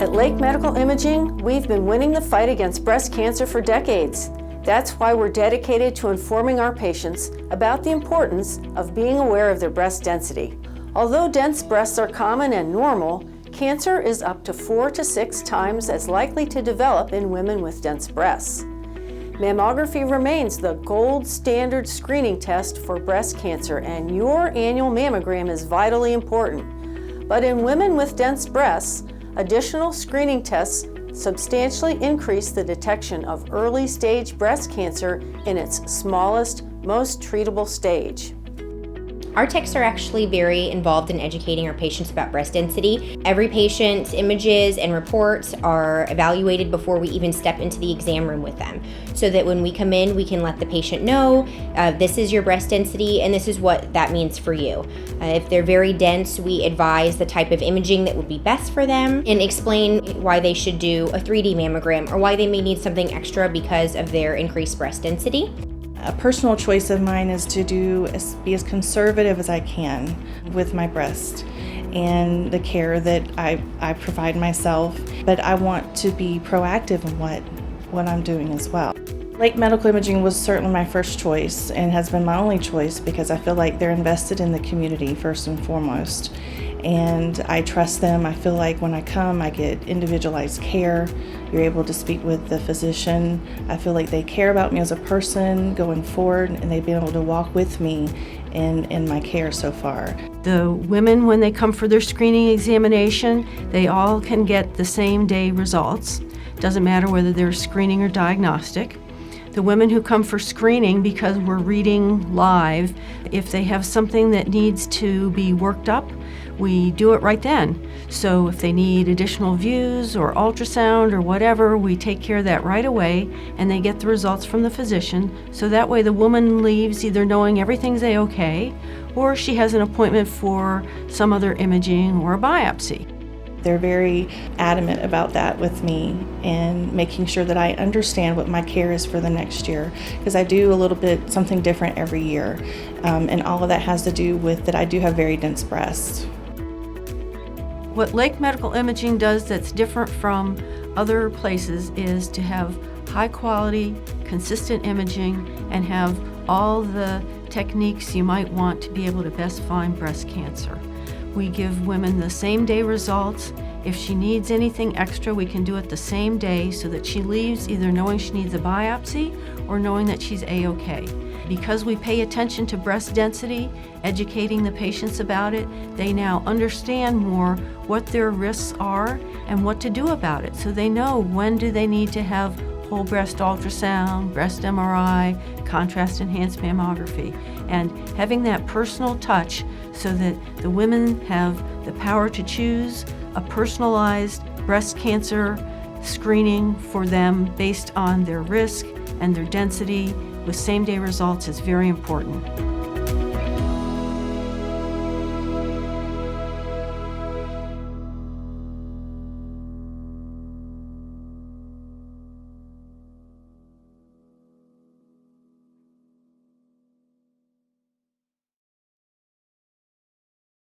At Lake Medical Imaging, we've been winning the fight against breast cancer for decades. That's why we're dedicated to informing our patients about the importance of being aware of their breast density. Although dense breasts are common and normal, cancer is up to 4 to 6 times as likely to develop in women with dense breasts. Mammography remains the gold standard screening test for breast cancer, and your annual mammogram is vitally important. But in women with dense breasts, additional screening tests substantially increase the detection of early-stage breast cancer in its smallest, most treatable stage. Our techs are actually very involved in educating our patients about breast density. Every patient's images and reports are evaluated before we even step into the exam room with them, so that when we come in, we can let the patient know this is your breast density and this is what that means for you. If they're very dense, we advise the type of imaging that would be best for them and explain why they should do a 3D mammogram or why they may need something extra because of their increased breast density. A personal choice of mine is to be as conservative as I can with my breast and the care that I provide myself, but I want to be proactive in what I'm doing as well. Lake Medical Imaging was certainly my first choice and has been my only choice because I feel like they're invested in the community first and foremost. And I trust them. I feel like when I come, I get individualized care. You're able to speak with the physician. I feel like they care about me as a person going forward, and they've been able to walk with me in my care so far. The women, when they come for their screening examination, they all can get the same day results. Doesn't matter whether they're screening or diagnostic. The women who come for screening, because we're reading live, if they have something that needs to be worked up, we do it right then. So if they need additional views or ultrasound or whatever, we take care of that right away, and they get the results from the physician. So that way the woman leaves either knowing everything's A-okay, or she has an appointment for some other imaging or a biopsy. They're very adamant about that with me and making sure that I understand what my care is for the next year, because I do a little bit something different every year, and all of that has to do with that I do have very dense breasts. What Lake Medical Imaging does that's different from other places is to have high quality, consistent imaging and have all the techniques you might want to be able to best find breast cancer. We give women the same day results. If she needs anything extra, we can do it the same day so that she leaves either knowing she needs a biopsy or knowing that she's A-okay. Because we pay attention to breast density, educating the patients about it, they now understand more what their risks are and what to do about it. So they know when do they need to have whole breast ultrasound, breast MRI, contrast-enhanced mammography, and having that personal touch so that the women have the power to choose a personalized breast cancer screening for them based on their risk and their density with same-day results is very important.